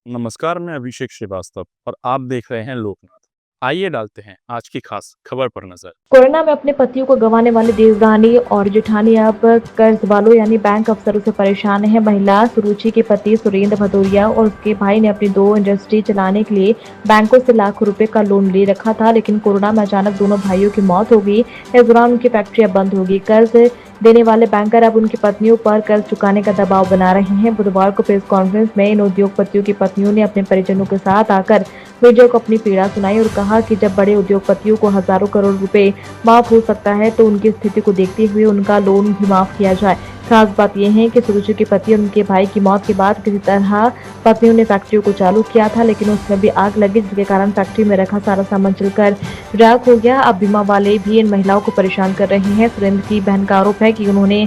नमस्कार, मैं अभिषेक श्रीवास्तव और आप देख रहे हैं लोकनाथ। आइए डालते हैं आज की खास खबर पर नजर। कोरोना में अपने पतियों को गंवाने वाली देवरानी और जेठानी अब कर्ज वालों यानी बैंक अफसरों से परेशान है। महिला सुरुचि के पति सुरेंद्र भदौरिया और उसके भाई ने अपनी 2 इंडस्ट्री चलाने के लिए बैंकों से लाखों रुपए का लोन ले रखा था, लेकिन कोरोना में अचानक दोनों भाइयों की मौत हो गई। इस दौरान उनकी फैक्ट्रियां बंद हो गई। कर्ज देने वाले बैंकर अब उनकी पत्नियों पर कर्ज चुकाने का दबाव बना रहे हैं। बुधवार को प्रेस कॉन्फ्रेंस में इन उद्योगपतियों की पत्नियों ने अपने परिजनों के साथ आकर मीडिया को अपनी पीड़ा सुनाई और कहा कि जब बड़े उद्योगपतियों को हजारों करोड़ रुपए माफ हो सकता है तो उनकी स्थिति को देखते हुए उनका लोन भी माफ किया जाए। खास बात यह है कि सुरुचि के पति और उनके भाई की मौत के बाद किसी तरह पत्नियों ने फैक्ट्री को चालू किया था, लेकिन उसमें भी आग लगी, जिसके कारण फैक्ट्री में रखा सारा सामान जलकर राख हो गया। अब बीमा वाले भी इन महिलाओं को परेशान कर रहे हैं। सुरेंद्र की बहन का आरोप है कि उन्होंने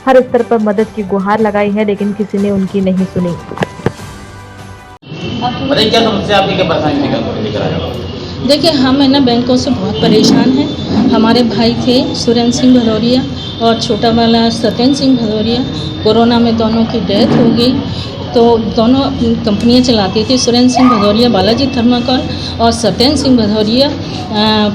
हर स्तर पर मदद की गुहार लगाई है, लेकिन किसी ने उनकी नहीं सुनी। बताइए क्या समस्या आपकी, क्या परेशानी लेकर आए हो? देखिए, हम है ना बैंकों से बहुत परेशान हैं। हमारे भाई थे सुरेंद्र सिंह भदौरिया और छोटा वाला सत्येंद्र सिंह भदौरिया। कोरोना में दोनों की डेथ हो गई, तो दोनों अपनी कंपनियाँ चलाते थे। सुरेंद्र सिंह भदौरिया बालाजी थर्माकोल और सत्येंद्र सिंह भदौरिया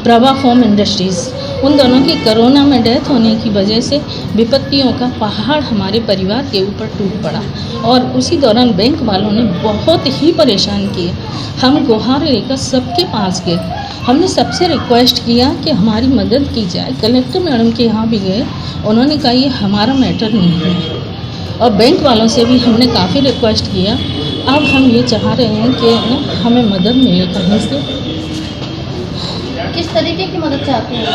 प्रभा फोम इंडस्ट्रीज़। उन दोनों की कोरोना में डेथ होने की वजह से विपत्तियों का पहाड़ हमारे परिवार के ऊपर टूट पड़ा और उसी दौरान बैंक वालों ने बहुत ही परेशान किए। हम गुहार लेकर सबके पास गए। हमने सबसे रिक्वेस्ट किया कि हमारी मदद की जाए। कलेक्टर मैडम के यहाँ भी गए, उन्होंने कहा ये हमारा मैटर नहीं है, और बैंक वालों से भी हमने काफ़ी रिक्वेस्ट किया। अब हम ये चाह रहे हैं कि हमें मदद मिले कहीं से। किस तरीके की मदद चाहते हैं?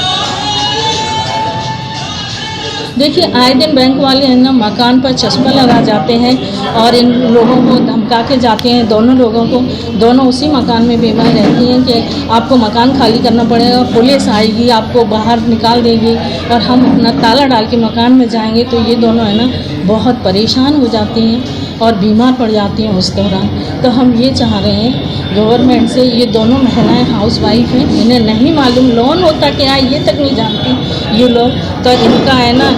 देखिए, आए दिन बैंक वाले हैं ना मकान पर चश्मा लगा जाते हैं और इन लोगों को धमका के जाते हैं। दोनों लोगों को, दोनों उसी मकान में बीमार रहती हैं कि आपको मकान खाली करना पड़ेगा, पुलिस आएगी, आपको बाहर निकाल देगी और हम अपना ताला डाल के मकान में जाएंगे। तो ये दोनों है ना बहुत परेशान हो जाती हैं और बीमार पड़ जाती हैं उस दौरान। तो हम ये चाह रहे हैं गवर्नमेंट से, ये दोनों महिलाएं हाउसवाइफ हैं, इन्हें नहीं मालूम लोन होता क्या है, ये तक नहीं जानती ये लोग। तो इनका है ना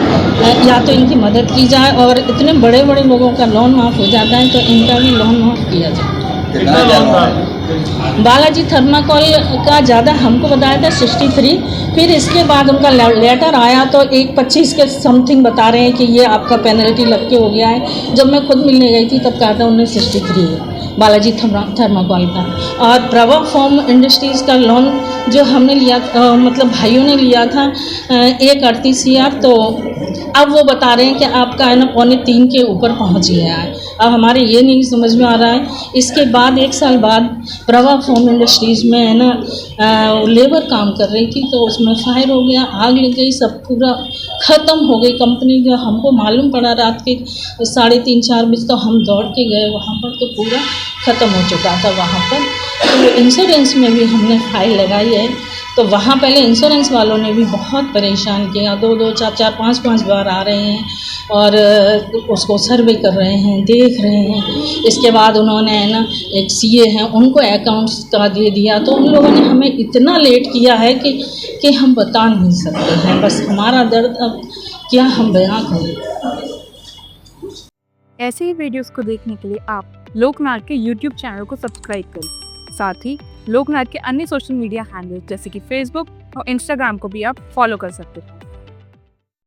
या तो इनकी मदद की जाए, और इतने बड़े बड़े लोगों का लोन माफ़ हो जाता है तो इनका भी लोन माफ़ किया जाए। बालाजी थर्माकोल का ज़्यादा हमको बताया था 63, फिर इसके बाद उनका लेटर आया तो 125 के समथिंग बता रहे हैं कि ये आपका पेनल्टी लग के हो गया है। जब मैं खुद मिलने गई थी तब कहा था उन्हें 63 है बालाजी थर्माकोल का। और प्रभा फोम इंडस्ट्रीज़ का लोन जो हमने लिया मतलब भाइयों ने लिया था 138 CR, तो अब वो बता रहे हैं कि आपका है ना 2.25 के ऊपर पहुंच गया है। अब हमारे ये नहीं समझ में आ रहा है। इसके बाद 1 साल बाद प्रभा फोम इंडस्ट्रीज़ में है ना लेबर काम कर रही थी, तो उसमें फायर हो गया, आग लग गई, सब पूरा ख़त्म हो गई कंपनी। जो हमको मालूम पड़ा रात के 3:30-4 बजे, तो हम दौड़ के गए वहाँ पर, तो पूरा ख़त्म हो चुका था वहाँ पर। तो इंश्योरेंस में भी हमने फाइल लगाई है, तो वहाँ पहले इंश्योरेंस वालों ने भी बहुत परेशान किया। 2-2, 4-4, 5-5 बार आ रहे हैं और उसको सर्वे कर रहे हैं, देख रहे हैं। इसके बाद उन्होंने है ना एक CA हैं, उनको अकाउंट्स का दे दिया। तो उन लोगों ने हमें इतना लेट किया है कि हम बता नहीं सकते हैं। बस हमारा दर्द अब क्या हम बयां करें। ऐसे ही वीडियोस को देखने के लिए आप लोकनाथ के YouTube चैनल को सब्सक्राइब करें। साथ ही लोकनाथ के अन्य सोशल मीडिया हैंडल जैसे कि फेसबुक और इंस्टाग्राम को भी आप फॉलो कर सकते हैं।